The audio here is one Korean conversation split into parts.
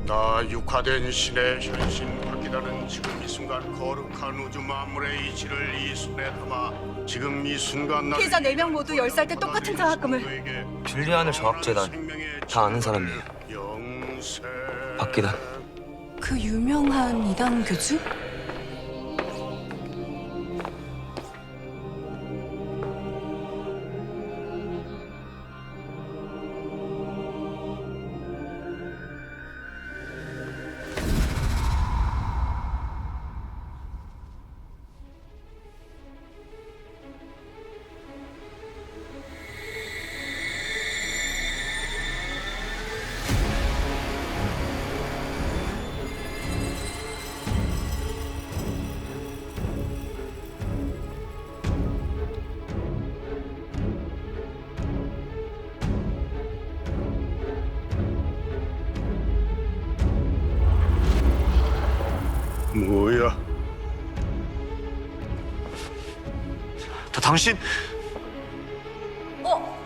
나 육화된 신의 현신 박기다는 지금 이 순간 거룩한 우주 만물의 이치를 이 손에 담아 지금 이 순간 나를 피해자 4명 모두 10살 때 똑같은 장학금을. 빌리하늘 정학재단 다 아는 사람이에요. 박기단. 그 유명한 이단 교주? 뭐야? 다 당신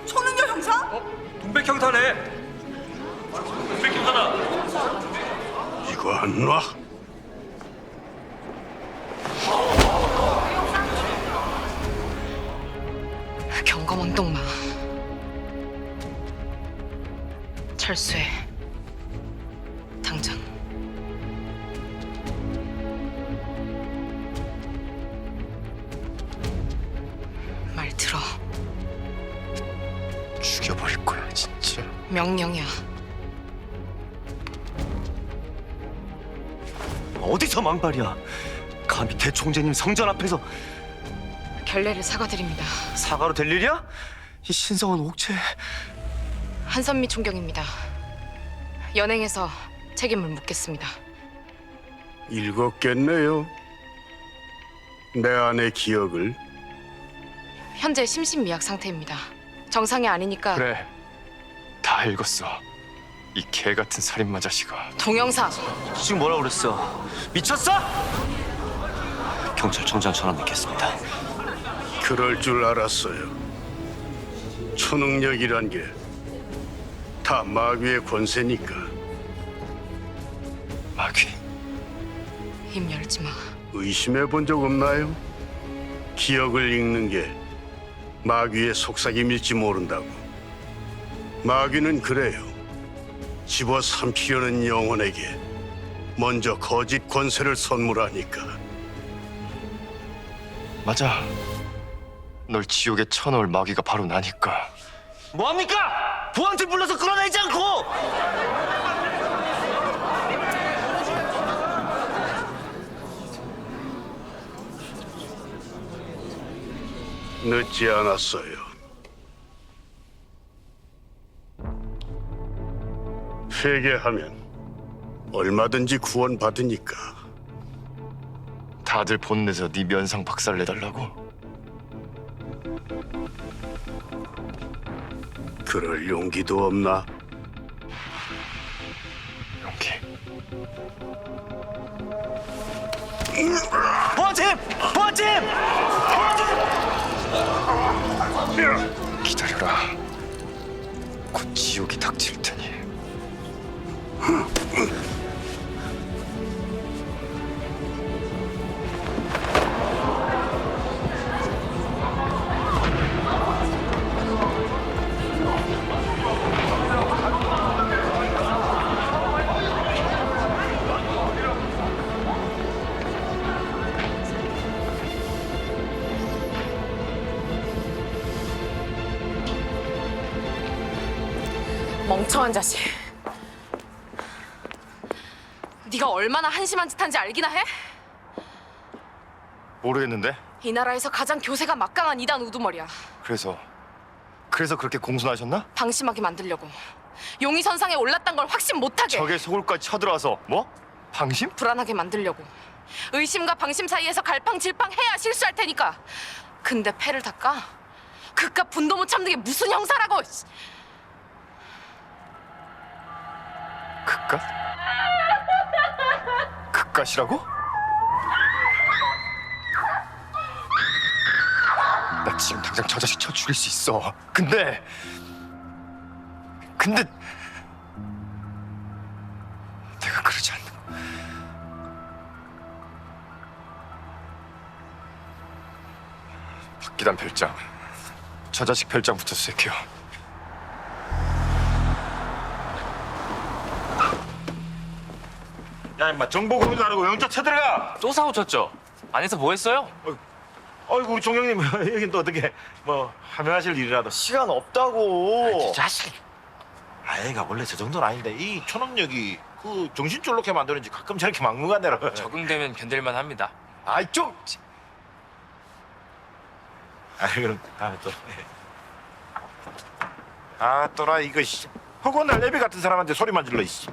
손은교 형사? 동백 형사네. 동백 형사다. 이거 안 놔? 경검원 똥마 철수해 당장. 말 들어. 죽여버릴 거야 진짜. 명령이야. 어디서 망발이야? 감히 대총재님 성전 앞에서 결례를 사과드립니다. 사과로 될 일이야? 이 신성한 옥체. 한선미 총경입니다. 연행해서 책임을 묻겠습니다. 읽었겠네요. 내 안의 기억을. 현재 심신미약 상태입니다. 정상이 아니니까. 그래, 다 읽었어. 이 개 같은 살인마 자식아. 동영사. 지금 뭐라 그랬어? 미쳤어? 경찰청장 전화 넣겠습니다. 그럴 줄 알았어요. 초능력이란 게 다 마귀의 권세니까. 마귀. 입 열지 마. 의심해 본 적 없나요? 기억을 읽는 게 마귀의 속삭임일지 모른다고. 마귀는 그래요. 집어삼키려는 영혼에게 먼저 거짓 권세를 선물하니까. 맞아. 널 지옥에 쳐넣을 마귀가 바로 나니까. 뭐합니까? 보안팀 불러서 끌어내지 않고! 늦지 않았어요. 회개하면 얼마든지 구원받으니까. 다들 본내서 네 면상 박살내달라고? 그럴 용기도 없나? 용기. 보안팀! 보안팀! 기다려라. 곧 지옥이 닥칠 테니. 멍청한 자식. 네가 얼마나 한심한 짓 한지 알기나 해? 모르겠는데? 이 나라에서 가장 교세가 막강한 이단 우두머리야. 그래서 그렇게 공순하셨나? 방심하게 만들려고. 용의 선상에 올랐단 걸 확신 못하게. 적의 소굴까지 쳐들어와서 뭐? 방심? 불안하게 만들려고. 의심과 방심 사이에서 갈팡질팡해야 실수할 테니까. 근데 패를 닦아? 그깟 분도 못 참는 게 무슨 형사라고. 그깟? 그깟이라고? 나 지금 당장 저 자식 쳐 죽일 수 있어. 근데 내가 박기단 별장. 저 자식 별장부터 수색해요. 야 임마 정보 공유도 안 하고 영장 쳐들어가. 또 사고 쳤죠? 안에서 뭐 했어요? 어이구 우리 종영님 여긴 또 어떻게 뭐 하면하실 일이라도. 시간 없다고. 자식. 아이가 원래 저 정도는 아닌데 이 초능력이 그 정신 쫄록해 만드는지 가끔 저렇게 막무가내로. 적응되면 견딜만 합니다. 아이 좀. 아 그럼 또. 아 또라 이거 씨. 허구한 날 애비 같은 사람한테 소리만 질러 이씨.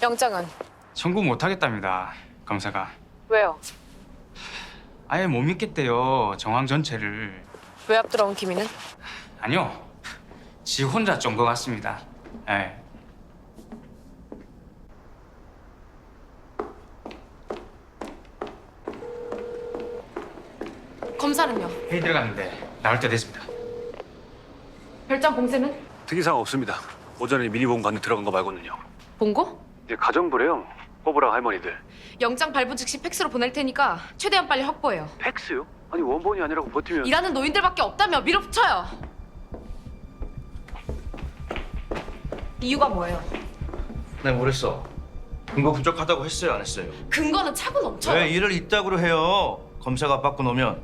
영장은 청구 못 하겠답니다. 검사가 왜요? 아예 못 믿겠대요. 정황 전체를. 외압 들어온 김이는? 아니요. 지 혼자 쫀 것 같습니다. 예. 검사는요? 회의 들어갔는데 나올 때 됐습니다. 별장 봉쇄는? 특이사항 없습니다. 오전에 미니본부 안에 들어간 거 말고는요. 본고? 예, 가정부래요. 꼬부랑 할머니들. 영장 발부 즉시 팩스로 보낼 테니까 최대한 빨리 확보해요. 팩스요? 아니 원본이 아니라고 버티면. 일하는 노인들밖에 없다며 밀어붙여요. 이유가 뭐예요? 네, 모르겠어. 근거 부족하다고 했어요, 안 했어요? 근거는 차고 넘쳐요. 왜 일을 이따구로 해요? 검사가 바꿔 놓으면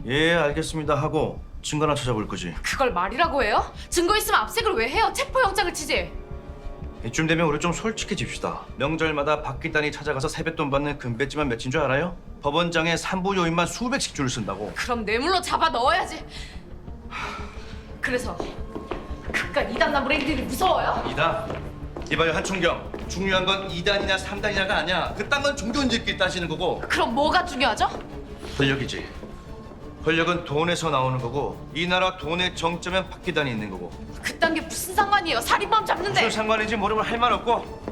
예, 알겠습니다 하고 증거나 찾아볼 거지. 그걸 말이라고 해요? 증거 있으면 압색을 왜 해요? 체포영장을 치지. 이쯤 되면 우리 좀 솔직해집시다. 명절마다 박기단이 찾아가서 세뱃돈 받는 금배지만 몇인 줄 알아요? 법원장에 산부 요인만 수백씩 줄을 쓴다고. 그럼 뇌물로 잡아 넣어야지. 그래서 그깟 이단 나무랭이들이 무서워요? 이단? 이봐요 한총경. 중요한 건 2단이냐 3단이냐가 아니야. 그딴 건 종교인들끼리 따지는 거고. 그럼 뭐가 중요하죠? 권력이지. 권력은 돈에서 나오는 거고 이 나라 돈의 정점엔 박기단이 있는 거고. 그딴 게 무슨 상관이에요? 살인범 잡는데. 무슨 상관인지 모르면 할 말 없고.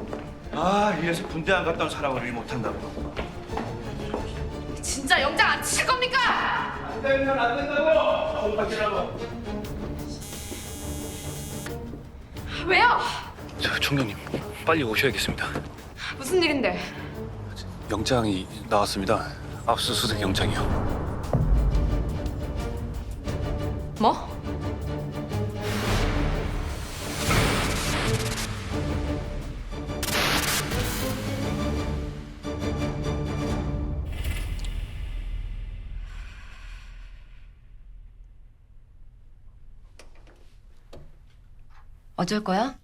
아 이래서 군대 안 갔다 온 사람을 일 못한다고. 진짜 영장 안 치실 겁니까? 안 되면 안 된다고. 공박이라고. 왜요? 저 총장님 빨리 오셔야겠습니다. 무슨 일인데? 영장이 나왔습니다. 압수수색 영장이요. 뭐? 어쩔 거야?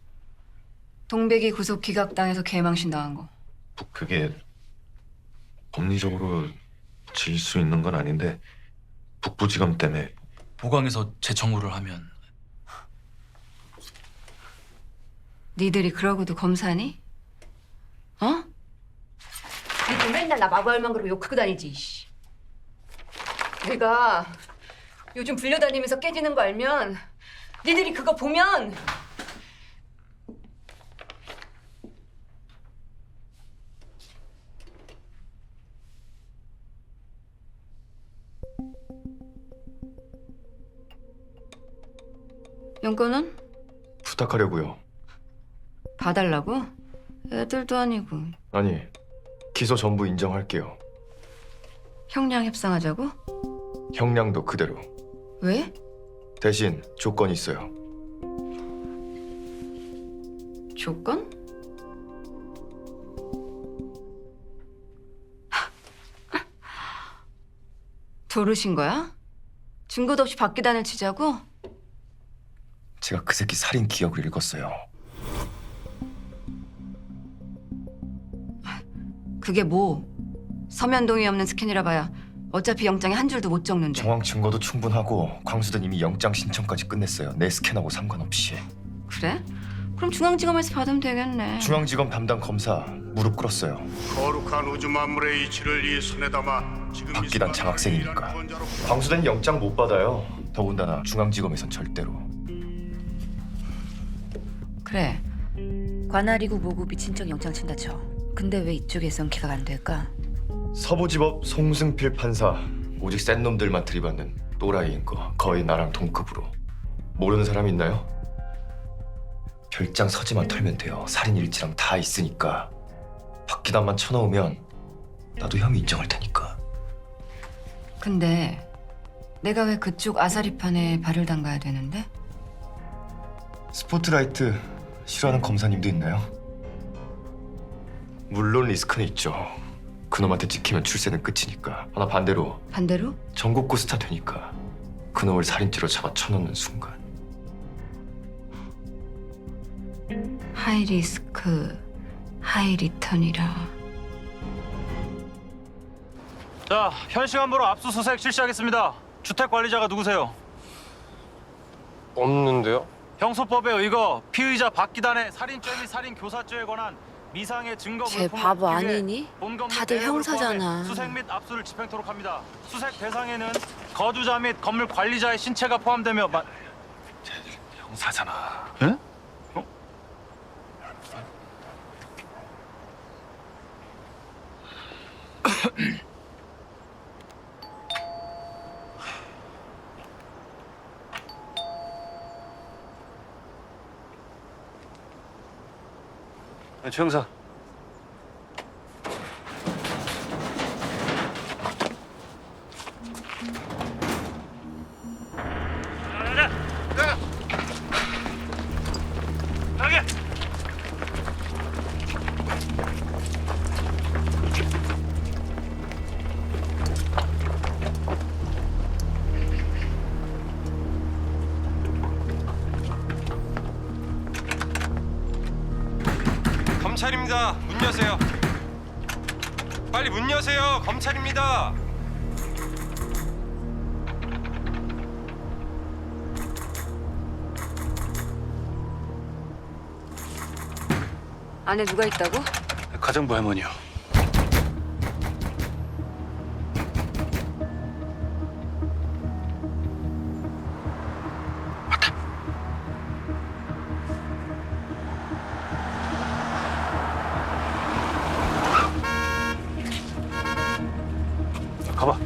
동백이 구속 기각당해서 개망신 당한 거. 그게 법리적으로 질 수 있는 건 아닌데 북부지검 때문에. 보강에서 재청구를 하면 니들이 그러고도 검사니? 어? 니들 맨날 나 마구할만 그러고 욕하고 다니지. 씨. 내가 요즘 불려다니면서 깨지는 거 알면 니들이 그거 보면 용건은? 부탁하려고요. 봐달라고? 애들도 아니고. 아니, 기소 전부 인정할게요. 형량 협상하자고? 형량도 그대로. 왜? 대신 조건이 있어요. 조건? 도르신 거야? 증거도 없이 박기단을 치자고? 제가 그 새끼 살인 기억을 읽었어요. 그게 뭐? 서면 동의 없는 스캔이라 봐야 어차피 영장에 한 줄도 못 적는데. 정황 증거도 충분하고 광수는 이미 영장 신청까지 끝냈어요. 내 스캔하고 상관없이. 그래? 그럼 중앙지검에서 받으면 되겠네. 중앙지검 담당 검사 무릎 꿇었어요. 거룩한 우주 만물의 이치를 이 손에 담아 지금 이 박기단 순간을 장학생이니까. 위한 권자로 광수는 영장 못 받아요. 더군다나 중앙지검에선 절대로. 그래. 관할이고 모국이 친척 영장 친다 쳐. 근데 왜 이쪽에선 기각 안 될까? 서부지법 송승필 판사 오직 센 놈들만 들이받는 또라이인 거 거의 나랑 동급으로. 모르는 사람 있나요? 별장 서지만 털면 돼요. 살인 일지랑 다 있으니까. 박기단만 쳐넣으면 나도 혐의 인정할 테니까. 근데 내가 왜 그쪽 아사리판에 발을 담가야 되는데? 스포트라이트 싫어하는 검사님도 있나요? 물론 리스크는 있죠. 그놈한테 찍히면 출세는 끝이니까. 하나 반대로 반대로? 전국구 스타 되니까 그놈을 살인죄로 잡아 쳐넣는 순간 하이 리스크, 하이 리턴이라. 자, 현 시간부로 압수수색 실시하겠습니다. 주택 관리자가 누구세요? 없는데요? 형소법에 의거 피의자 박기단의 살인죄 및 살인 교사죄에 관한 미상의 증거 쟤 물품을 바보 얻기 위해 아니니? 본 건물 다들 내역을 형사잖아. 포함해 수색 및 압수를 집행토록 합니다. 수색 대상에는 거주자 및 건물 관리자의 신체가 포함되며 형사잖아. 예? 최 형사. 검찰입니다. 문 여세요. 빨리 문 여세요. 검찰입니다. 안에 누가 있다고? 가정부 할머니요. 가봐.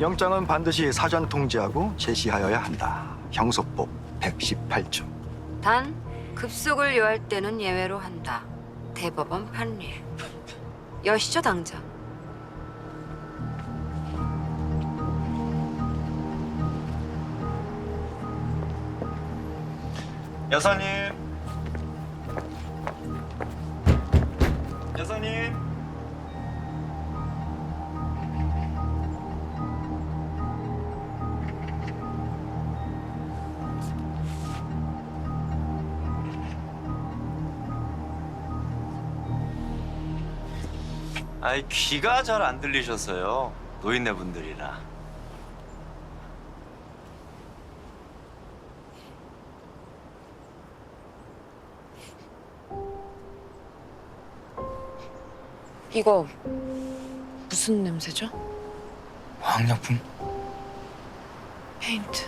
영장은 반드시 사전 통지하고 제시하여야 한다. 형소법 118조. 단 급속을 요할 때는 예외로 한다. 대법원 판례. 여시죠 당장. 여사님. 여사님. 아이 귀가 잘 안 들리셔서요. 노인네 분들이라. 이거 무슨 냄새죠? 화학약품? 페인트.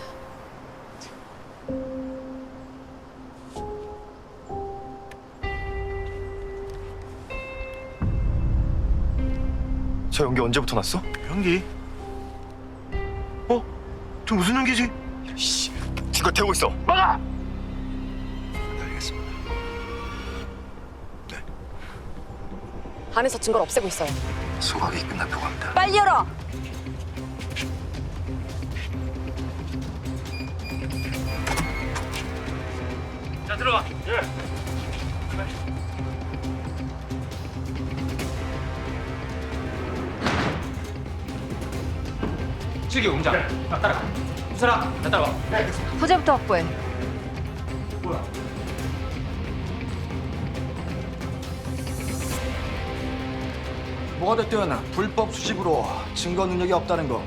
저 연기 언제부터 났어? 연기? 저 무슨 연기지? 씨, 기껏 태우고 있어. 막아! 알겠습니다. 안에서 증거를 없애고 있어요. 소각이 끝났다고 합니다. 빨리 열어. 자 들어가. 실기 공장. 따라가. 수사라. 나 따라와. 소재부터 확보해. 뭐가 됐든 불법 수집으로 증거 능력이 없다는 거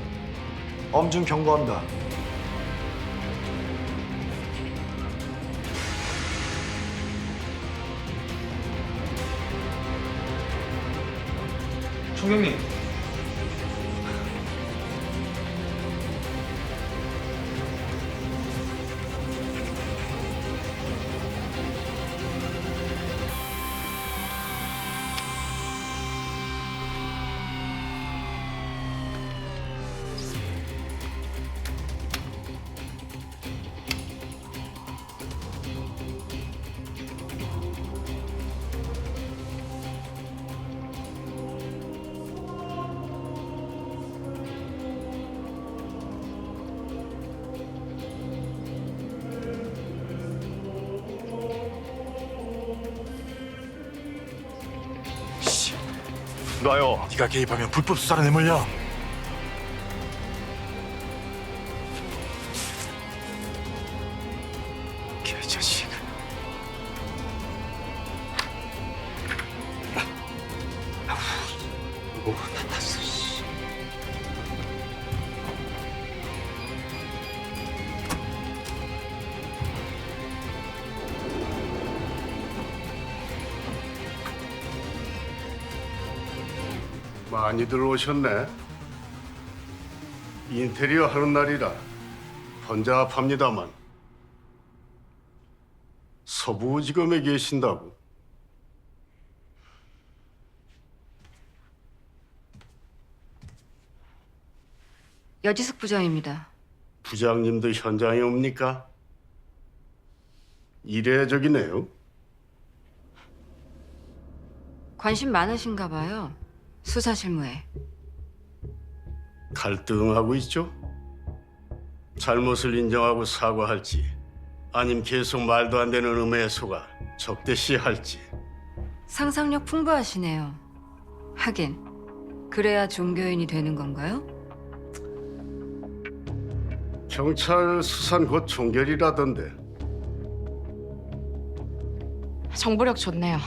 엄중 경고합니다. 총경님. 놔요. 네가 개입하면 불법 수사로 내몰려. 개자식. 오, 나탔어. 씨. 많이들 오셨네. 인테리어 하는 날이라 번잡합니다만 서부지검에 계신다고. 여지숙 부장입니다. 부장님도 현장에 옵니까? 이례적이네요. 관심 많으신가 봐요. 수사 실무에. 갈등하고 있죠? 잘못을 인정하고 사과할지 아님 계속 말도 안 되는 음해에 속아 적대시할지. 상상력 풍부하시네요. 하긴 그래야 종교인이 되는 건가요? 경찰 수산 곧 종결이라던데. 정보력 좋네요.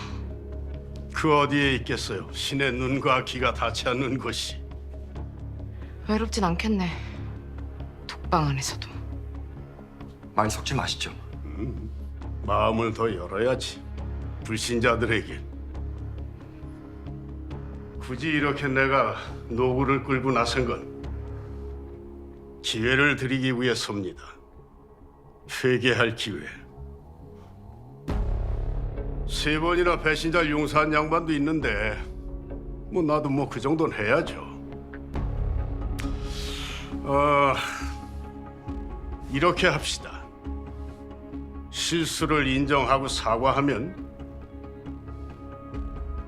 그 어디에 있겠어요? 신의 눈과 귀가 닿지 않는 곳이. 외롭진 않겠네. 독방 안에서도. 많이 섞지 마시죠. 마음을 더 열어야지. 불신자들에게. 굳이 이렇게 내가 노구를 끌고 나선 건 기회를 드리기 위해서입니다. 회개할 기회. 3번이나 배신자를 용서한 양반도 있는데 뭐 나도 뭐 그 정도는 해야죠. 이렇게 합시다. 실수를 인정하고 사과하면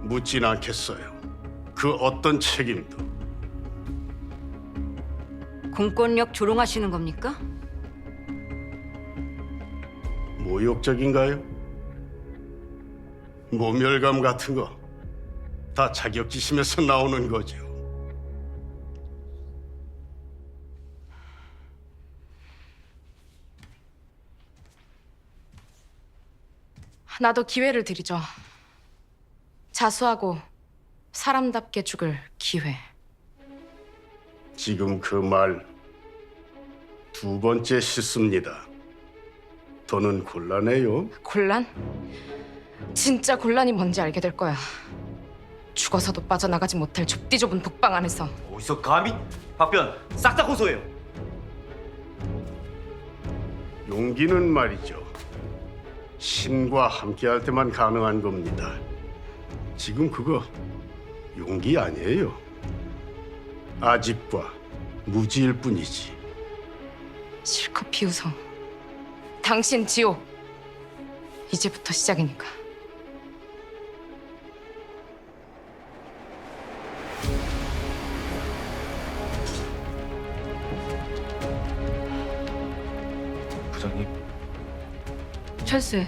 묻진 않겠어요. 그 어떤 책임도. 공권력 조롱하시는 겁니까? 모욕적인가요? 모멸감 같은 거 다 자격지심에서 나오는 거죠. 나도 기회를 드리죠. 자수하고 사람답게 죽을 기회. 지금 그 말 2번째 씻습니다. 더는 곤란해요. 곤란? 진짜 곤란이 뭔지 알게 될 거야. 죽어서도 빠져나가지 못할 좁디 좁은 독방 안에서. 어디서 감히? 박변, 싹 다 고소해요. 용기는 말이죠. 신과 함께할 때만 가능한 겁니다. 지금 그거 용기 아니에요. 아집과 무지일 뿐이지. 실컷 비웃어. 당신 지옥. 이제부터 시작이니까. 부장님. 철수해.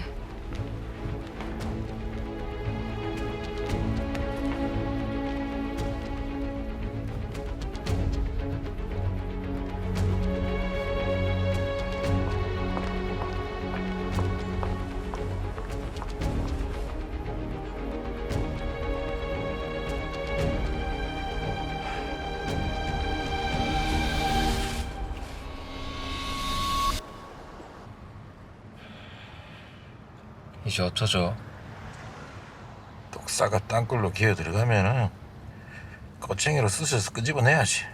이제 어쩌죠? 독사가 땅굴로 기어 들어가면은 꼬챙이로 쑤셔서 끄집어내야지.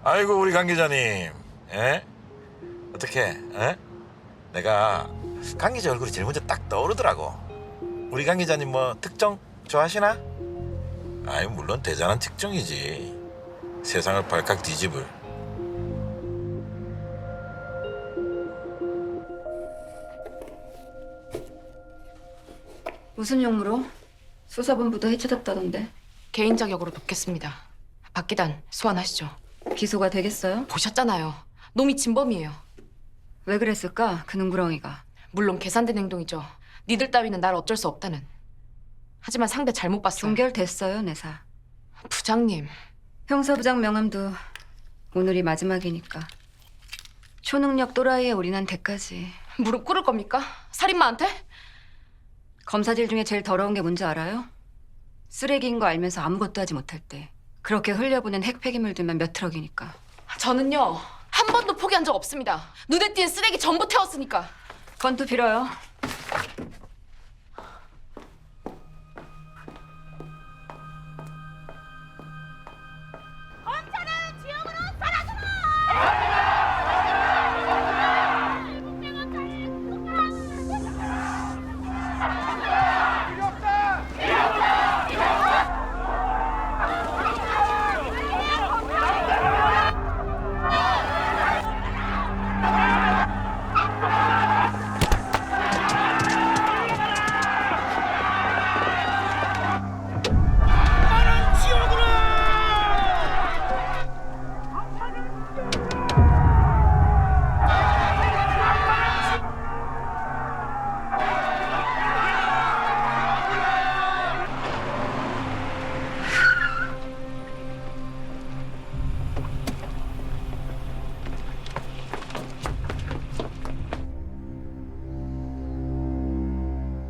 아이고 우리 강 기자님, 에? 어떻게? 에? 내가 강 기자 얼굴이 제일 먼저 딱 떠오르더라고. 우리 강 기자님 뭐 특종 좋아하시나? 아이 물론 대단한 특종이지. 세상을 발칵 뒤집을. 무슨 용무로? 수사본부도 해체됐다던데. 개인 자격으로 돕겠습니다. 박기단 소환하시죠. 기소가 되겠어요? 보셨잖아요. 놈이 진범이에요. 왜 그랬을까? 그 능구렁이가. 물론 계산된 행동이죠. 니들 따위는 날 어쩔 수 없다는. 하지만 상대 잘못 봤어요. 종결됐어요, 내사. 부장님. 형사부장 명함도 오늘이 마지막이니까. 초능력 또라이에 올인한 대까지. 무릎 꿇을 겁니까? 살인마한테? 검사질 중에 제일 더러운 게 뭔지 알아요? 쓰레기인 거 알면서 아무것도 하지 못할 때 그렇게 흘려보낸 핵 폐기물들만 몇 트럭이니까. 저는요 한 번도 포기한 적 없습니다. 눈에 띄는 쓰레기 전부 태웠으니까. 건투 빌어요.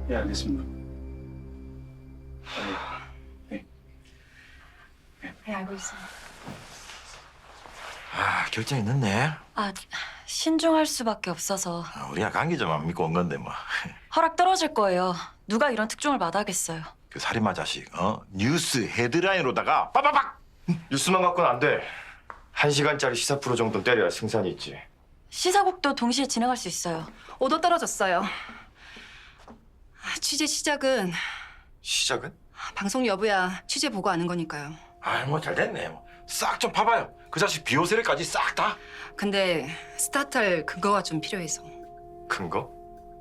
예, 알겠습니다. 네, 알고 있습니다. 아 결정이 늦네. 아, 신중할 수밖에 없어서. 우리가 강 기자만 믿고 온 건데 뭐. 허락 떨어질 거예요. 누가 이런 특종을 마다하겠어요. 그 살인마 자식, 뉴스 헤드라인으로다가 빠바박. 뉴스만 갖고는 안 돼. 1시간짜리 시사 프로 정도는 때려야 승산이 있지. 시사국도 동시에 진행할 수 있어요. 오도 떨어졌어요. 취재 시작은 시작은? 방송 여부야 취재 보고 아는 거니까요. 아이 뭐 잘됐네. 싹 좀 파봐요. 그 자식 비호세례까지 싹 다. 근데 스타트할 근거가 좀 필요해서. 근거?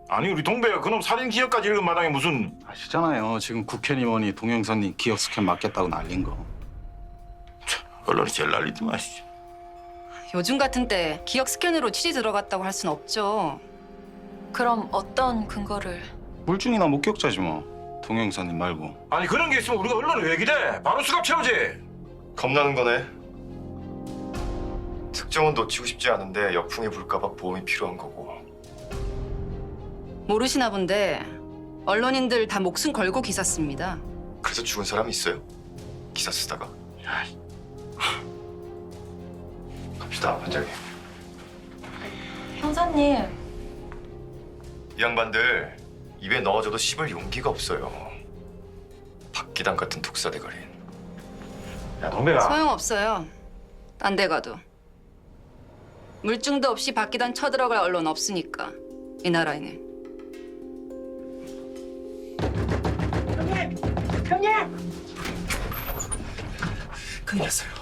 아니 우리 동배가 그놈 살인 기억까지 읽은 마당에 무슨. 아시잖아요. 지금 국회의원이 동영선님 기억 스캔 맡겠다고 날린 거. 언론이 제일 난리더만. 요즘 같은 때 기억 스캔으로 취재 들어갔다고 할 순 없죠. 그럼 어떤 근거를? 물증이나 목격자지 뭐. 동영선님 말고. 아니 그런 게 있으면 우리가 언론에 왜 기대? 바로 수갑 채우지. 겁나는 거네. 특정은 놓치고 싶지 않은데 역풍이 불까 봐 보험이 필요한 거고. 모르시나 본데 언론인들 다 목숨 걸고 기사 씁니다. 그래서 죽은 사람이 있어요? 기사 쓰다가? 갑시다, 반장님. 형사님. 이 양반들 입에 넣어줘도 씹을 용기가 없어요. 박기단 같은 독사 대가리. 야 동배가. 소용없어요. 딴 데 가도. 물증도 없이 박기단 쳐들어갈 언론 없으니까 이 나라에는. 큰일 났어요.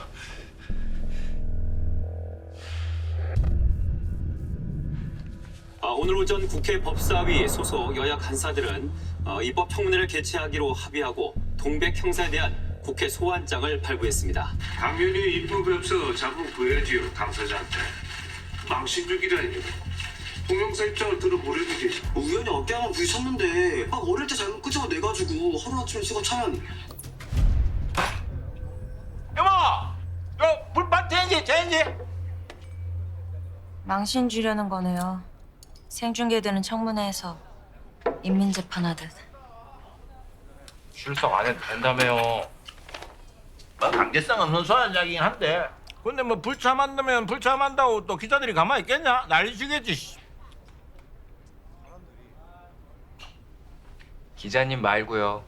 오늘 오전 국회 법사위 소속 여야 간사들은 입법 청문회를 개최하기로 합의하고 동백 형사에 대한 국회 소환장을 발부했습니다. 당연히 입법에 없어 자부 구해야지요, 당사자한테. 망신주기라니. 동영상 입장을 들어보려는지. 우연히 어깨 하나 부딪혔는데 어릴 때 잘못 끄집어내가지고 하루아침에 쓰고 차면. 여보, 불판 된지. 망신 주려는 거네요. 생중계되는 청문회에서 인민재판하듯. 출석 안 해도 된다며요. 뭐 강제성 없는 소환장이긴 한데 근데 뭐 불참한다면 불참한다고 또 기자들이 가만히 있겠냐? 난리치겠지. 씨. 기자님 말고요.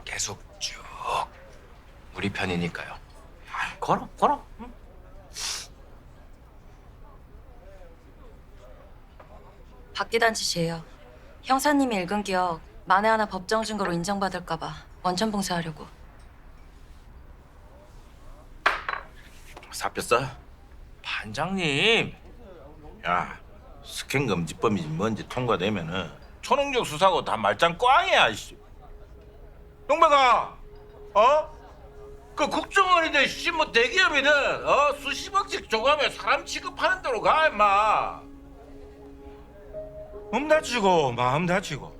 계속 쭉 우리 편이니까요. 걸어. 응? 박기단 짓이에요. 형사님이 읽은 기억 만에 하나 법정 증거로 인정받을까 봐 원천 봉쇄하려고. 잡혔어? 반장님. 야, 스캔 금지법이 뭔지 통과되면은 초능력 수사고 다 말짱 꽝이야. 씨. 용배가, 그 국정원인데 뭐 대기업이든 수십억씩 줘가며 사람 취급하는 대로 가 임마. 몸 다치고 마음 다치고,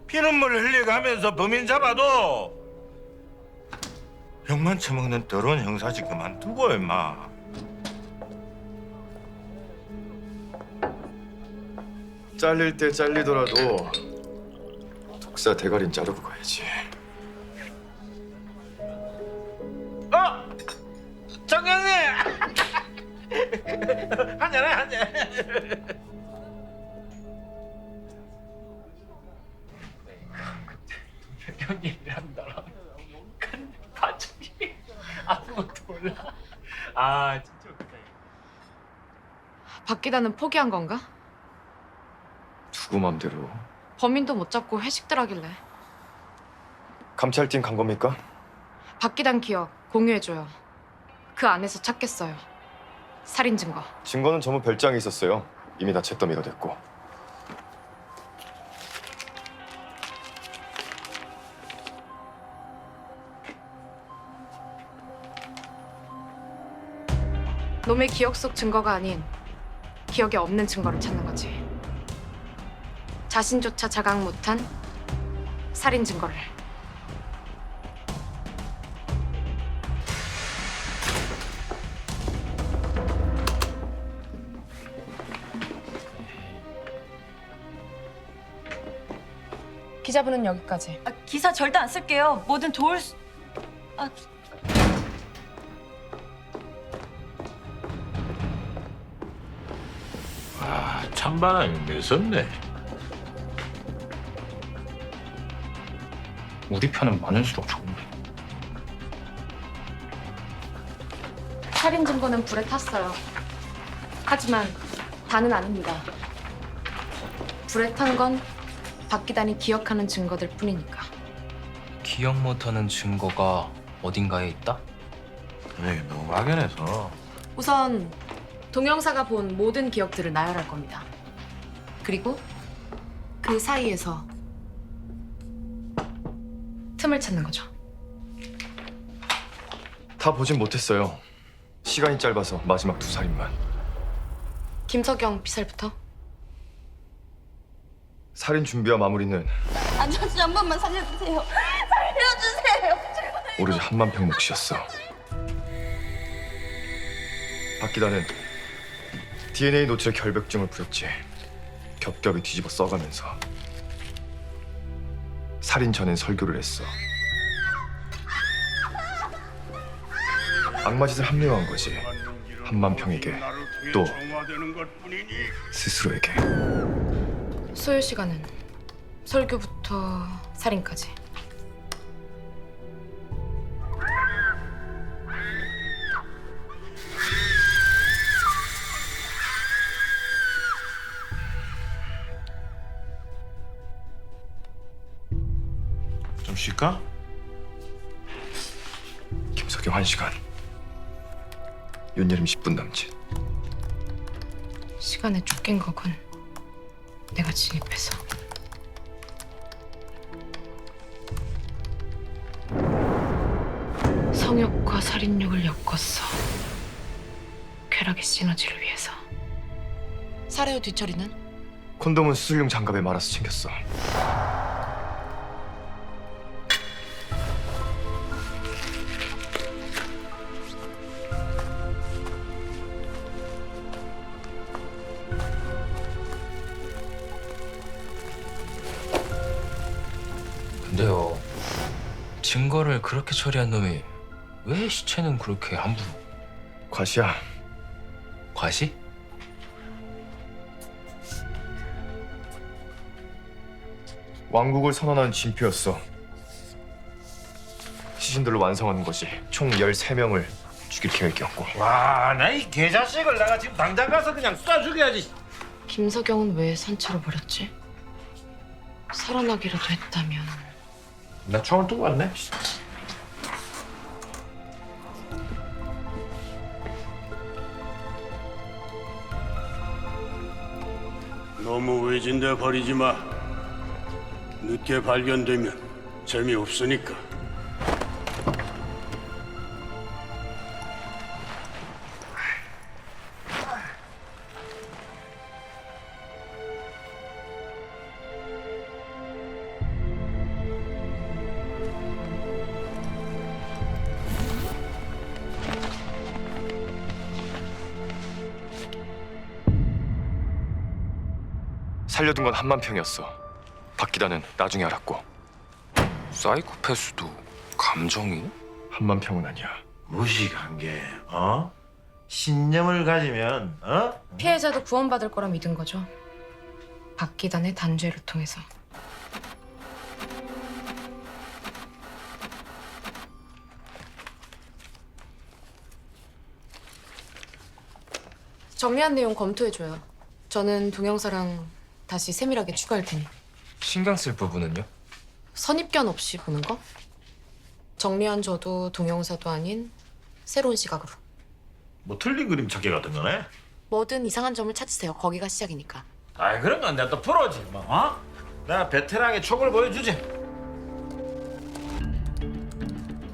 피눈물 흘려가면서 범인 잡아도 욕만 처먹는 더러운 형사직 그만두고 임마. 잘릴 때 잘리더라도 독사 대가리는 자르고 가야지. 정경님 한잔해. 형님이랑 나랑 반장님이 아무것도 몰라. 아 진짜 웃기다. 박기단은 포기한 건가? 누구 맘대로. 범인도 못 잡고 회식들 하길래. 감찰팀 간 겁니까? 박기단 기억 공유해줘요. 그 안에서 찾겠어요. 살인 증거. 증거는 전부 별장에 있었어요. 이미 다 잿더미가 됐고. 놈의 기억 속 증거가 아닌 기억에 없는 증거를 찾는 거지. 자신조차 자각 못한 살인 증거를. 기자분은 여기까지. 기사 절대 안 쓸게요. 뭐든 도울 수... 찬바람이 매섭네. 우리 편은 많을수록 좋은데. 살인 증거는 불에 탔어요. 하지만 다는 아닙니다. 불에 탄 건 박기단이 기억하는 증거들 뿐이니까. 기억 못하는 증거가 어딘가에 있다? 이게 너무 막연해서. 우선 동영사가 본 모든 기억들을 나열할 겁니다. 그리고 그 사이에서 틈을 찾는 거죠. 다 보진 못했어요. 시간이 짧아서 마지막 두 살인만. 김석영 피살부터. 살인 준비와 마무리는 안전지 한 번만 살려주세요. 살려주세요. 오로지 한만평 몫이었어. 박기단은 DNA 노출에 결백증을 부렸지. 겹겹이 뒤집어 써가면서 살인 전엔 설교를 했어. 악마짓을 합리화한 거지. 한만평에게 또 스스로에게. 소요 시간은 설교부터 살인까지. 좀 쉴까? 김석영 1시간. 윤여름 10분 남짓. 시간에 쫓긴 거군. 내가 진입해서. 성욕과 살인욕을 엮었어. 쾌락의 시너지를 위해서. 사례 후 뒤처리는? 콘돔은 수술용 장갑에 말아서 챙겼어. 근데요, 증거를 그렇게 처리한 놈이 왜 시체는 그렇게 함부로? 과시야. 과시? 왕국을 선언한 징표였어. 시신들로 완성하는 것이 총 13명을 죽일 계획이었고. 와, 나 이 개자식을 내가 지금 당장 가서 그냥 쏴 죽여야지. 김석영은 왜 산채로 버렸지? 살아나기라도 했다면. 나 총을 두고 왔네. 너무 외진데 버리지 마. 늦게 발견되면 재미없으니까. 살려둔 건 10,000평이었어. 박 기단은 나중에 알았고. 사이코패스도 감정이? 10,000평은 아니야. 무식한 게 신념을 가지면 피해자도 구원받을 거라 믿은 거죠. 박기단의 단죄를 통해서. 정리한 내용 검토해줘요. 저는 동영사랑 다시 세밀하게 추가할 테니. 신경 쓸 부분은요? 선입견 없이 보는 거? 정리한 저도 동영사도 아닌 새로운 시각으로. 뭐 틀린 그림 찾기 같은 거네. 뭐든 이상한 점을 찾으세요. 거기가 시작이니까. 아이 그런 건 내가 또 프로지 뭐. 내가 베테랑의 촉을 보여주지.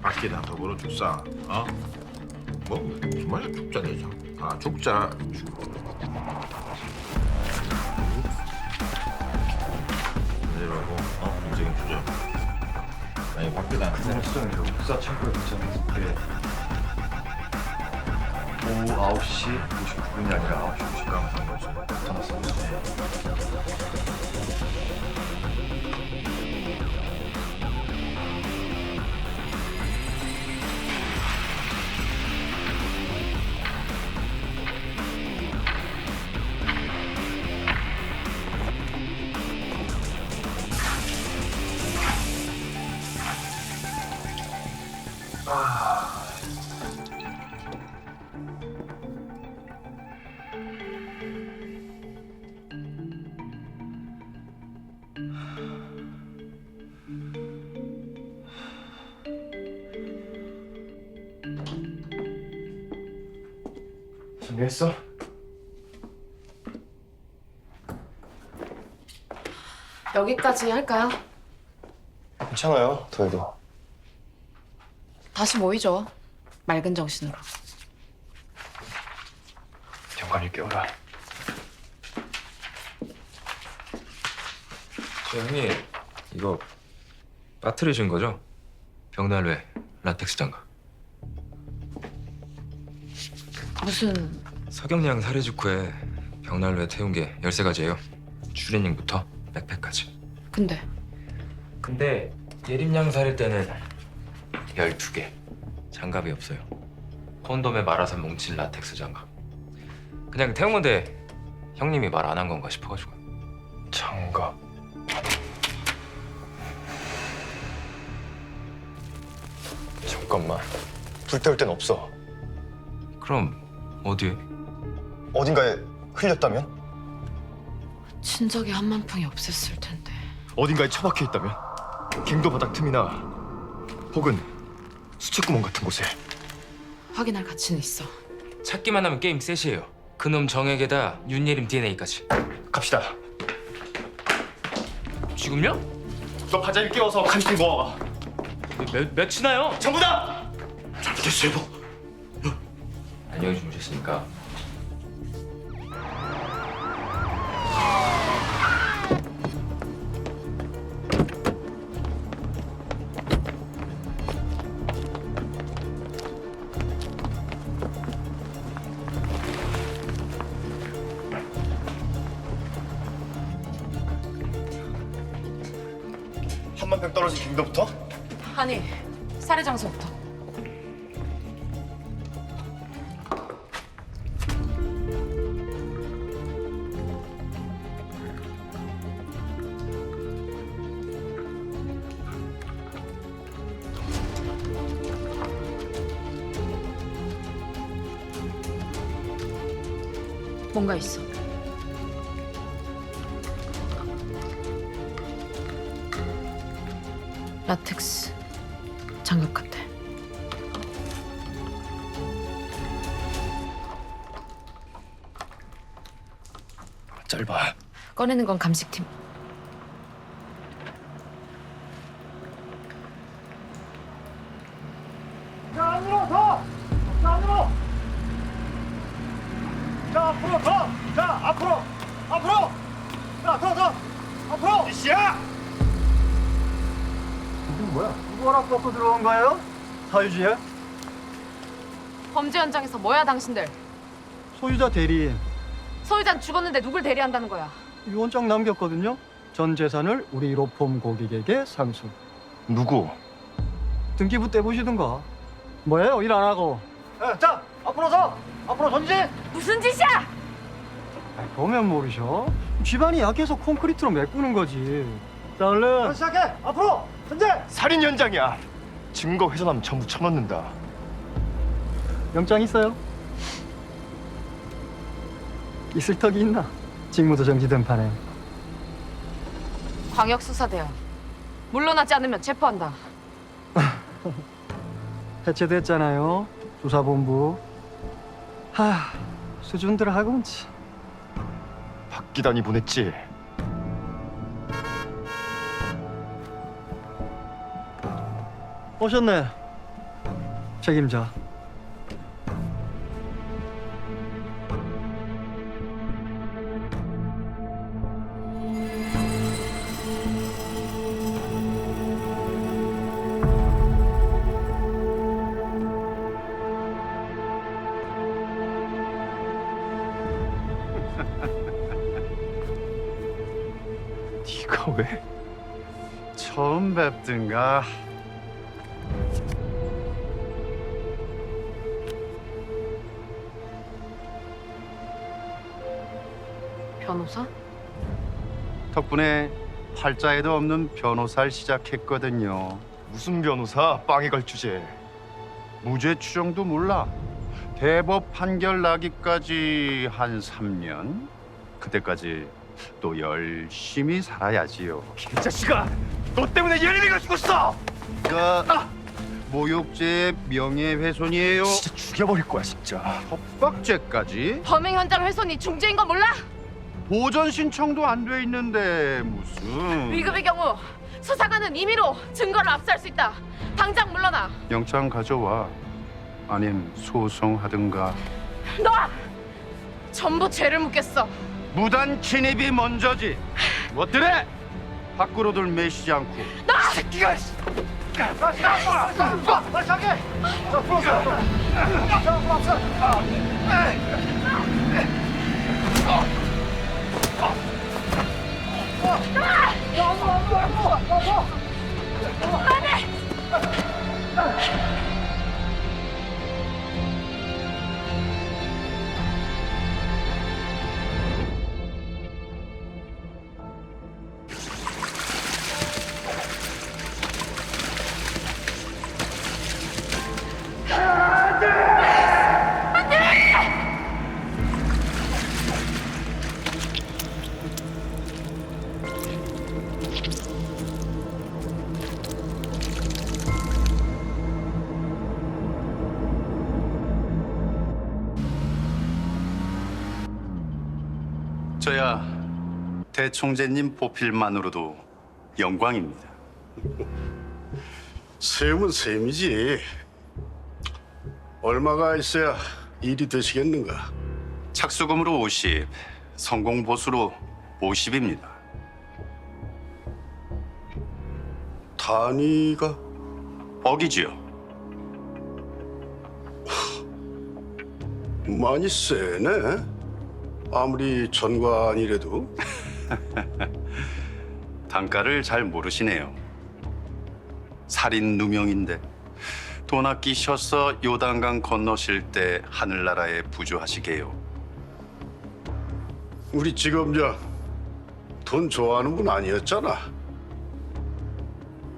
박기단 더불어 죽사. 뭐 무슨 말이야 죽자 내자. 죽자. 내라고 인생 주자. 아니 박기단 그날 수정해줘. 국사 창고에 붙여놔서 그래. 오후 9시 59분이 아니라 9시 50분에 거지. 붙여놨어. 준비했어? 여기까지 할까요? 괜찮아요. 더 해도. 다시 모이죠. 맑은 정신으로. 영감이 깨워라. 저 형님 이거 빠뜨리신 거죠? 벽난로에 라텍스 장갑. 무슨 석영양 살해 직후에 벽난로에 태운 게 13가지예요. 추리닝부터 백팩까지. 근데 예림양 살해 때는 12개. 장갑이 없어요. 콘돔에 말아서 뭉친 라텍스 장갑. 그냥 태운 건데 형님이 말 안 한 건가 싶어가지고. 장갑. 잠깐만. 불태울 땐 없어. 그럼 어디에? 어딘가에 흘렸다면? 친적이 10,000평이 없앴을 텐데. 어딘가에 처박혀 있다면? 갱도 바닥 틈이나 혹은 수채구멍 같은 곳에. 확인할 가치는 있어. 찾기만 하면 게임 셋이에요. 그놈 정액에다 윤예림 DNA까지. 갑시다. 지금요? 너 바자리 끼워서 간통 모아와. 몇이나요? 전부 다! 잘못했어요. 안녕히 주무셨으니까. 한만 평 떨어진 갱도부터? 아니, 살해 장소부터. 뭔가 있어. 라텍스 장갑 같아. 짧아. 꺼내는 건 감식팀. 자, 안으로 더! 자, 안으로! 자, 앞으로 더! 자, 앞으로! 앞으로! 자, 더! 앞으로! 이씨야! 이게 뭐야? 누구 허락 받고 들어온 거예요? 사유지에? 범죄 현장에서 뭐야 당신들? 소유자 대리인. 소유자는 죽었는데 누굴 대리한다는 거야? 유언장 남겼거든요. 전 재산을 우리 로펌 고객에게 상수. 누구? 등기부 떼보시든가. 뭐예요? 일 안 하고. 자, 앞으로 서! 앞으로 전진! 무슨 짓이야? 보면 모르셔. 집안이 약해서 콘크리트로 메꾸는 거지. 자, 얼른. 시작해! 앞으로! 전진! 살인 현장이야. 증거 훼손하면 전부 쳐넣는다. 영장 있어요? 있을 턱이 있나? 직무도 정지된 판에. 광역수사대요. 물러나지 않으면 체포한다. 해체됐잖아요. 수사본부. 수준들 하군지. 박 기단이 보냈지. 오셨네. 책임자. 네가 왜? 처음 뵙든가. 변호사? 덕분에 팔자에도 없는 변호사를 시작했거든요. 무슨 변호사? 빵에 갈 주제. 무죄 추정도 몰라. 대법 판결 나기까지 한 3년. 그때까지 또 열심히 살아야지요. 이 자식아! 너 때문에 예림이가 죽었어! 모욕죄 명예훼손이에요. 진짜 죽여버릴 거야 진짜. 협박죄까지? 범행 현장 훼손이 중죄인 건 몰라? 보전 신청도 안 돼 있는데 무슨? 위급의 경우 수사관은 임의로 증거를 압수할 수 있다. 당장 물러나. 영장 가져와. 아님 소송하든가. 너 전부 죄를 묻겠어. 무단 침입이 먼저지. 뭐더래? 밖으로들 매시지 않고. 너! 새끼가! 저야 대총재님 보필만으로도 영광입니다. 셈은 셈이지. 얼마가 있어야 일이 되시겠는가? 착수금으로 50, 성공 보수로 50입니다. 단위가 억이지요. 많이 세네. 아무리 전관이라도. 단가를 잘 모르시네요. 살인 누명인데 돈 아끼셔서 요단강 건너실 때 하늘나라에 부주하시게요. 우리 지검장 돈 좋아하는 분 아니었잖아.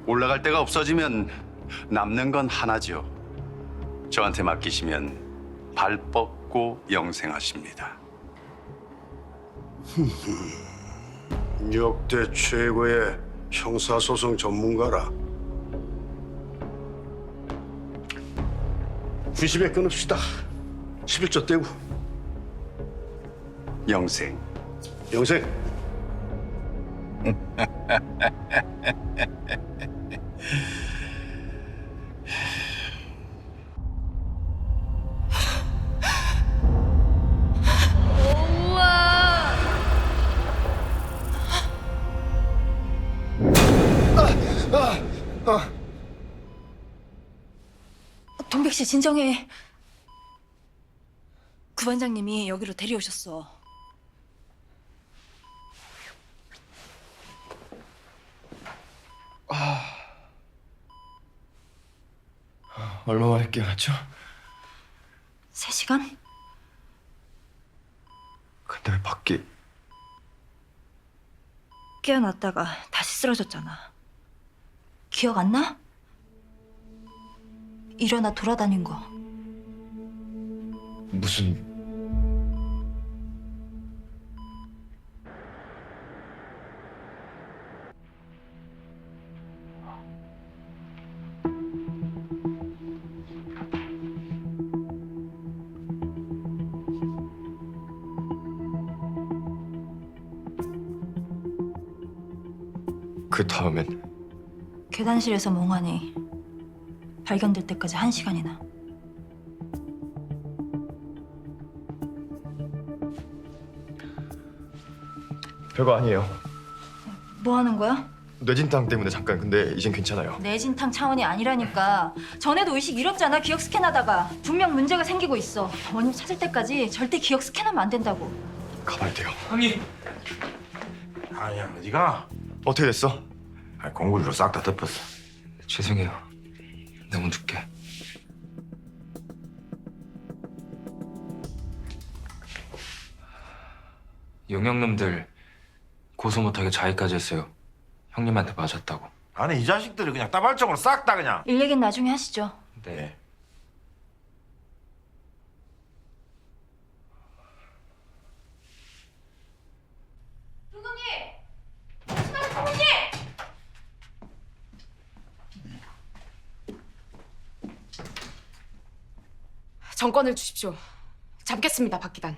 올라갈 데가 없어지면 남는 건 하나죠. 저한테 맡기시면 발 뻗고 영생하십니다. 역대 최고의 형사소송 전문가라. 90에 끊읍시다. 11조 떼고. 영생. 영생. 동백 씨 진정해. 구반장님이 여기로 데려오셨어. 얼마 만에 깨어났죠? 3시간? 근데 왜 밖에 깨어났다가 다시 쓰러졌잖아. 기억 안 나? 일어나 돌아다닌 거. 무슨 그 다음엔 계단실에서 몽환이 발견될 때까지 1시간이나. 별거 아니에요. 뭐 하는 거야? 뇌진탕 때문에 잠깐. 근데 이젠 괜찮아요. 내진탕 차원이 아니라니까. 전에도 의식 잃었잖아. 기억 스캔하다가. 분명 문제가 생기고 있어. 원인 찾을 때까지 절대 기억 스캔하면 안 된다고. 가봐야 돼요. 형님. 아니야, 네가 어떻게 됐어? 공구리로 싹 다 덮었어. 죄송해요. 내가 먼저 줄게. 용역놈들 고소 못하게 자해까지 했어요. 형님한테 맞았다고. 아니 이 자식들이 그냥 따발적으로 싹 다 그냥. 일 얘기는 나중에 하시죠. 네. 정권을 주십시오. 잡겠습니다, 박기단.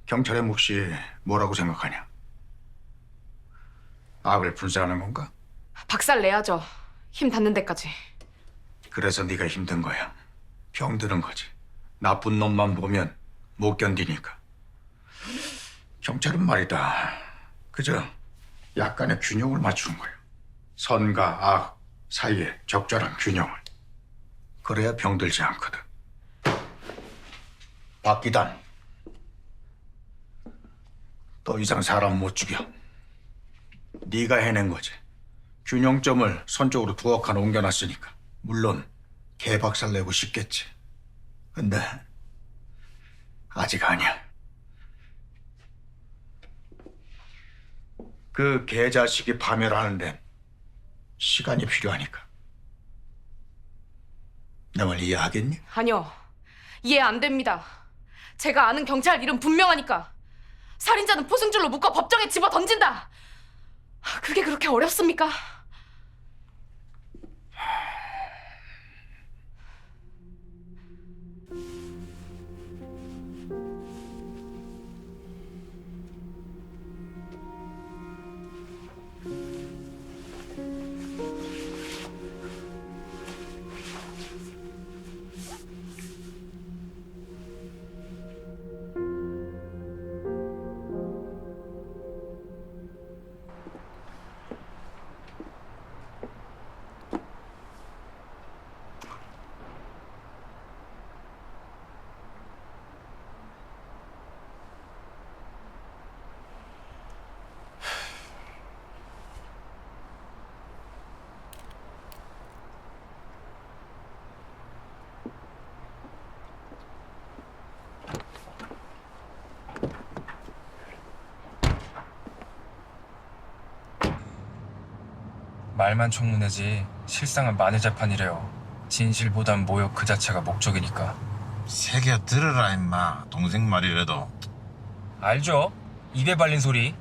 경찰의 몫이 뭐라고 생각하냐? 악을 분쇄하는 건가? 박살 내야죠. 힘 닿는 데까지. 그래서 네가 힘든 거야. 병드는 거지. 나쁜 놈만 보면 못 견디니까. 경찰은 말이다. 그저 약간의 균형을 맞추는 거야. 선과 악 사이에 적절한 균형을. 그래야 병들지 않거든. 박기단. 더 이상 사람 못 죽여. 네가 해낸 거지. 균형점을 선쪽으로 두어 칸 옮겨놨으니까. 물론 개박살 내고 싶겠지. 근데 아직 아니야. 그 개자식이 파멸하는 데는 시간이 필요하니까. 내 말 이해하겠니? 아니요. 이해 안 됩니다. 제가 아는 경찰 일은 분명하니까. 살인자는 포승줄로 묶어 법정에 집어 던진다. 그게 그렇게 어렵습니까? 말만 청문회지 실상은 만회 재판이래요. 진실보단 모욕 그 자체가 목적이니까. 새겨 들으라 임마. 동생 말이라도. 알죠? 입에 발린 소리.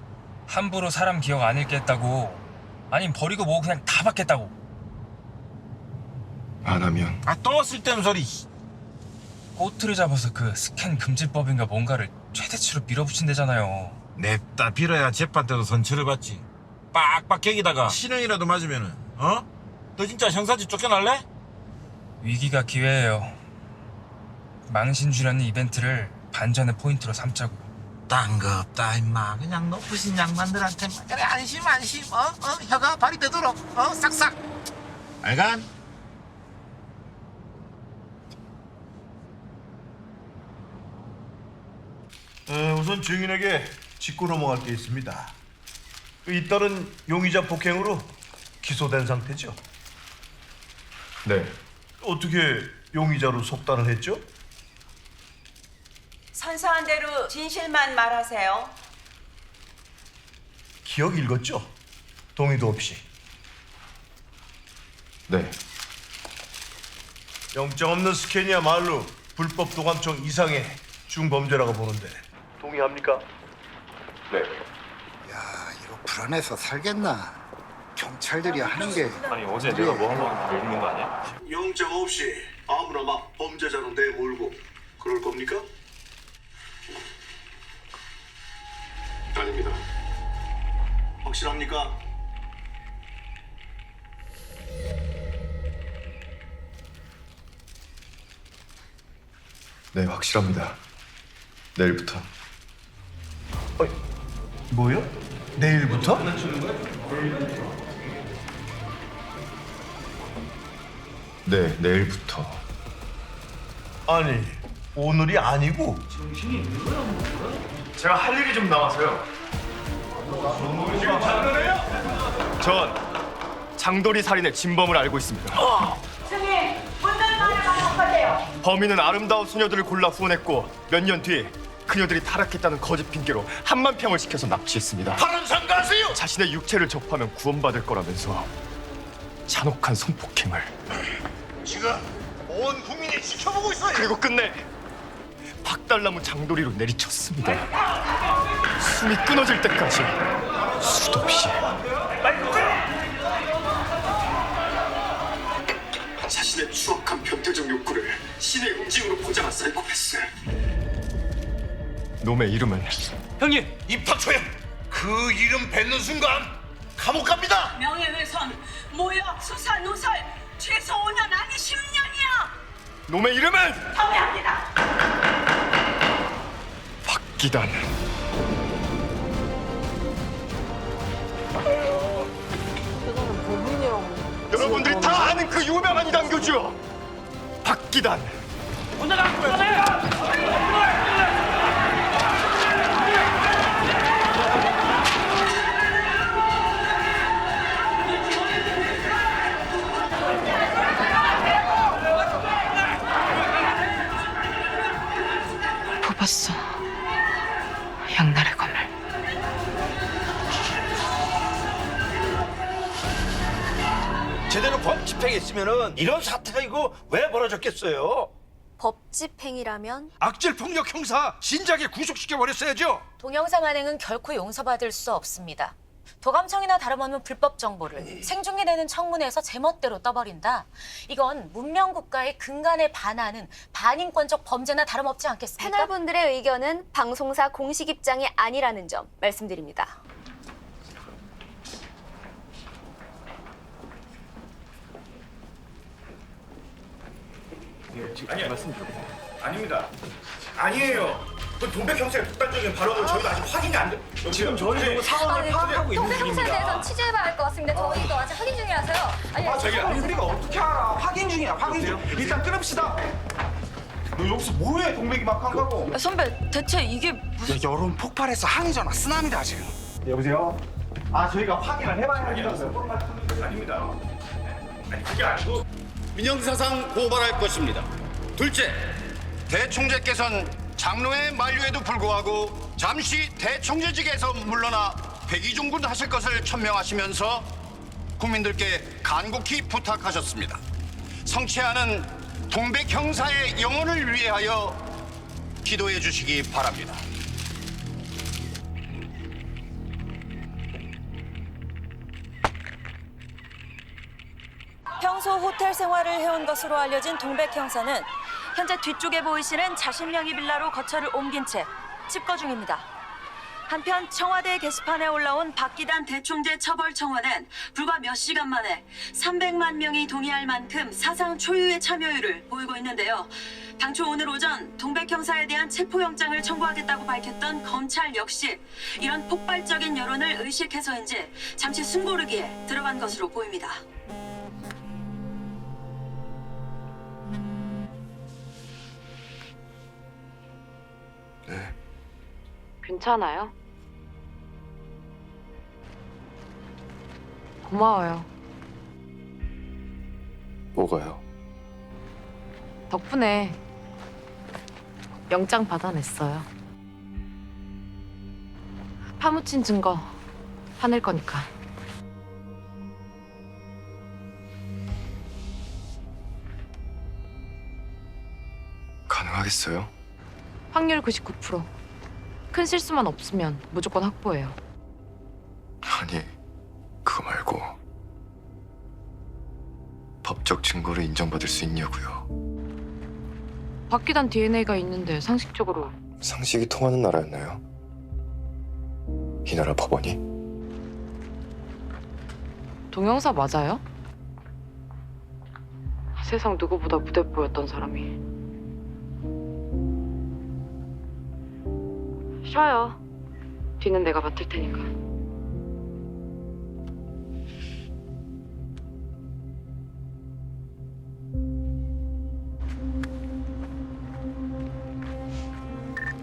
함부로 사람 기억 안 잃게 했다고. 아님 버리고 뭐고 그냥 다 받겠다고. 안 하면 또 쓸데없는 소리. 꼬투리 잡아서 그 스캔 금지법인가 뭔가를 최대치로 밀어붙인대잖아요. 냅다 빌어야 재판 때도 선처를 받지. 빡빡 객이다가 신형이라도 맞으면은 어? 너 진짜 형사집 쫓겨날래? 위기가 기회예요. 망신 주려는 이벤트를 반전의 포인트로 삼자고. 딴 거 없다 임마. 그냥 높으신 양반들한테만 그래 안심 혀가 발이 되도록 싹싹. 알간? 우선 증인에게 짚고 넘어갈 게 있습니다. 이 딸은 용의자 폭행으로 기소된 상태죠? 네. 어떻게 용의자로 속단을 했죠? 선서한 대로 진실만 말하세요. 기억 읽었죠? 동의도 없이. 네. 영장 없는 스캔이야말로 불법 도감청 이상의 중범죄라고 보는데 동의합니까? 네. 이거 불안해서 살겠나? 경찰들이 하는 게 아니 어제 내가 뭐 한 거 걸린 거 아니야? 영장 없이 아무나 막 범죄자로 내몰고 그럴 겁니까? 아닙니다. 확실합니까? 네, 확실합니다. 내일부터. 뭐요? 내일부터? 네, 내일부터. 아니 오늘이 아니고 제가 할 일이 좀 남아서요. 전 장돌이 살인의 진범을 알고 있습니다. 승인, 문단 말을 반복하세요. 범인은 아름다운 소녀들을 골라 후원했고 몇 년 뒤 그녀들이 타락했다는 거짓 핑계로 한만 평을 시켜서 납치했습니다. 파란 상가세요. 자신의 육체를 접하면 구원받을 거라면서 잔혹한 성폭행을. 지금 온 국민이 지켜보고 있어요. 그리고 끝내 박달나무 장도리로 내리쳤습니다. 숨이 끊어질 때까지 수도 없이. 자신의 추악한 변태적 욕구를 신의 응징으로 포장한 사이코패스. 놈의 이름은 형님! 입 닥쳐요. 그 이름 뱉는 순간 감옥 갑니다. 명예훼손, 모욕, 수사, 누설 최소 5년 아니 10년이야. 놈의 이름은 동의합니다. 박기단. 여러분들이 다 아는 그 유명한 이단 교주요. 박기단. 뽑았어. 양날의 검을. 제대로 법 집행했으면은 이런 사태가 이거 왜 벌어졌겠어요? 법 집행이라면 악질 폭력 형사 진작에 구속시켜 버렸어야죠. 동영상 안행은 결코 용서받을 수 없습니다. 도감청이나 다름없는 불법 정보를 생중계 내는 청문회에서 제멋대로 떠버린다. 이건 문명 국가의 근간에 반하는 반인권적 범죄나 다름없지 않겠습니까? 패널분들의 의견은 방송사 공식 입장이 아니라는 점 말씀드립니다. 아니 말씀드려보세요. 아닙니다. 아니에요. 그 동백 형사의 극단적인 발언을 저희도 아직 확인이 안 돼. 지금 저희도 상황을 파악하고 있는 동백 형사에 대해서는 취재해봐야 할 것 같습니다. 저희도 아직 확인 중이라서요. 아니 우리가 어떻게 알아? 확인 중이야. 확인 중. 일단 끊읍시다. 너 여기서 뭐해? 동백이 막 한 거고. 선배, 대체 이게 무슨... 여론 폭발해서 항의 전화 쓰나미다 지금. 여보세요? 저희가 확인을 해봐야 한다고요. 아닙니다. 아니 그게 아니고. 민형사상 고발할 것입니다. 둘째, 대총재께서는 장로의 만류에도 불구하고 잠시 대총재직에서 물러나 백의종군 하실 것을 천명하시면서 국민들께 간곡히 부탁하셨습니다. 성취하는 동백 형사의 영혼을 위하여 기도해 주시기 바랍니다. 평소 호텔 생활을 해온 것으로 알려진 동백 형사는 현재 뒤쪽에 보이시는 자신명의 빌라로 거처를 옮긴 채 집거 중입니다. 한편 청와대 게시판에 올라온 박기단 대총재 처벌 청원은 불과 몇 시간 만에 300만 명이 동의할 만큼 사상 초유의 참여율을 보이고 있는데요. 당초 오늘 오전 동백 형사에 대한 체포영장을 청구하겠다고 밝혔던 검찰 역시 이런 폭발적인 여론을 의식해서인지 잠시 숨고르기에 들어간 것으로 보입니다. 괜찮아요? 고마워요. 뭐가요? 덕분에 영장 받아냈어요. 파묻힌 증거 파낼 거니까. 가능하겠어요? 확률 99%. 큰 실수만 없으면 무조건 확보해요. 아니, 그거 말고 법적 증거를 인정받을 수 있냐고요. 박기단 DNA가 있는데 상식적으로 상식이 통하는 나라였나요? 이 나라 법원이? 동영사 맞아요? 세상 누구보다 무대뽀였던 사람이. 쉬어요. 뒤는 내가 맡을 테니까.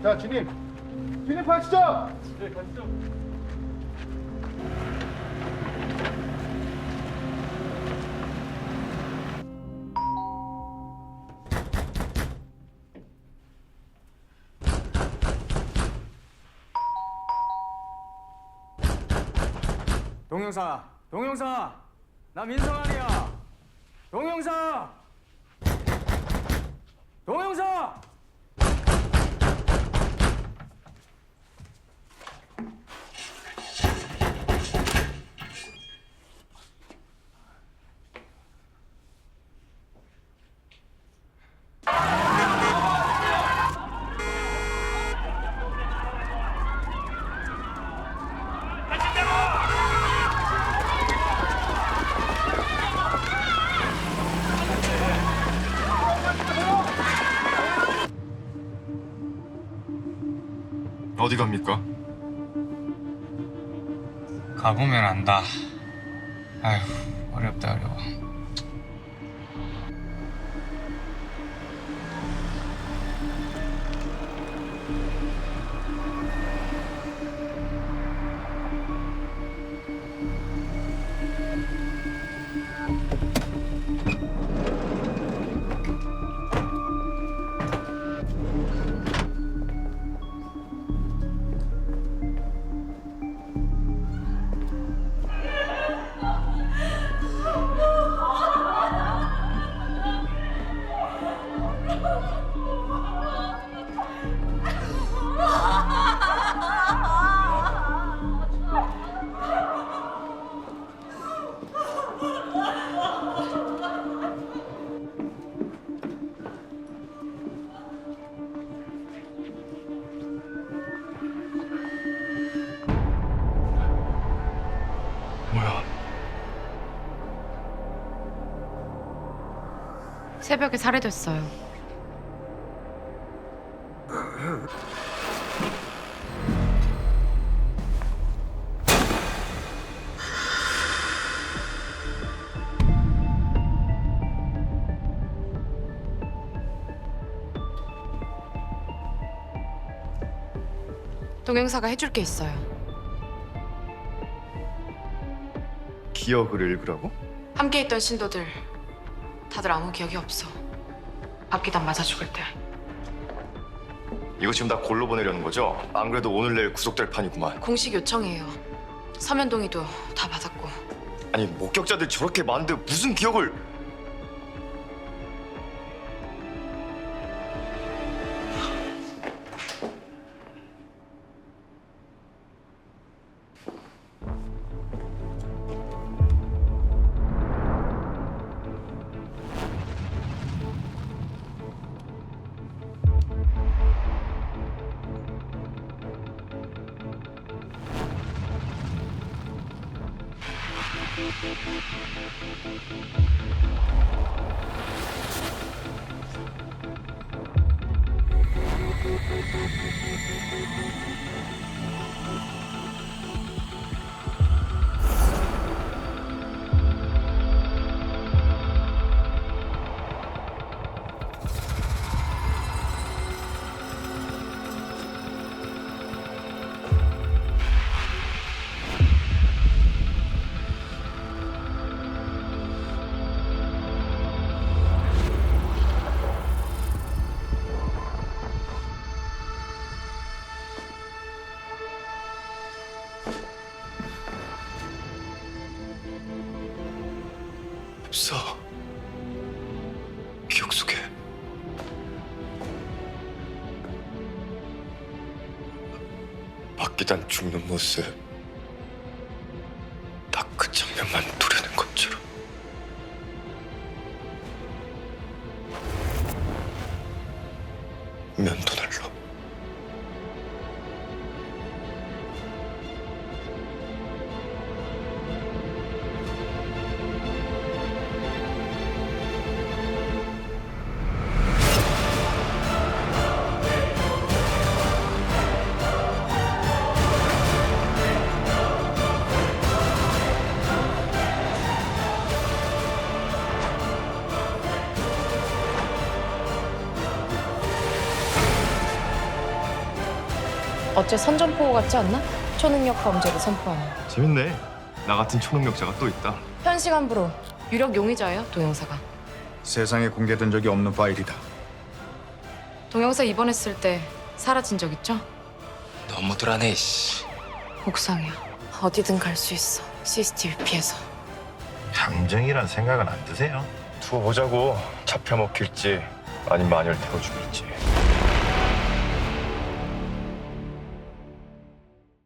자, 진입하시죠. 네, 가시죠. 동영사, 나 민성환이야. 동영사. 어디 갑니까? 가보면 안다. 아휴, 어렵다 어려워. 뭐야? 새벽에 살해됐어요. 동영사가 해줄 게 있어요. 기억을 읽으라고? 함께 있던 신도들 다들 아무 기억이 없어. 박기단 맞아 죽을 때. 이거 지금 다 골로 보내려는 거죠? 안 그래도 오늘 내일 구속될 판이구만. 공식 요청이에요. 서면 동의도 다 받았고. 아니 목격자들 저렇게 많은데 무슨 기억을? 없어. 기억 속에. 박기단 죽는 모습. 딱 그 장면만 노리는 것처럼. 면도날로. 어째 선전포고 같지 않나? 초능력 범죄를 선포하는. 재밌네. 나 같은 초능력자가 또 있다. 현 시간부로 유력 용의자예요, 동영사가. 세상에 공개된 적이 없는 파일이다. 동영사 입원했을 때 사라진 적 있죠? 너무들 하네, 씨. 옥상이야. 어디든 갈 수 있어. CCTV 피해서. 함정이란 생각은 안 드세요? 두고 보자고. 잡혀 먹힐지 아니면 마녀를 태워 죽일지.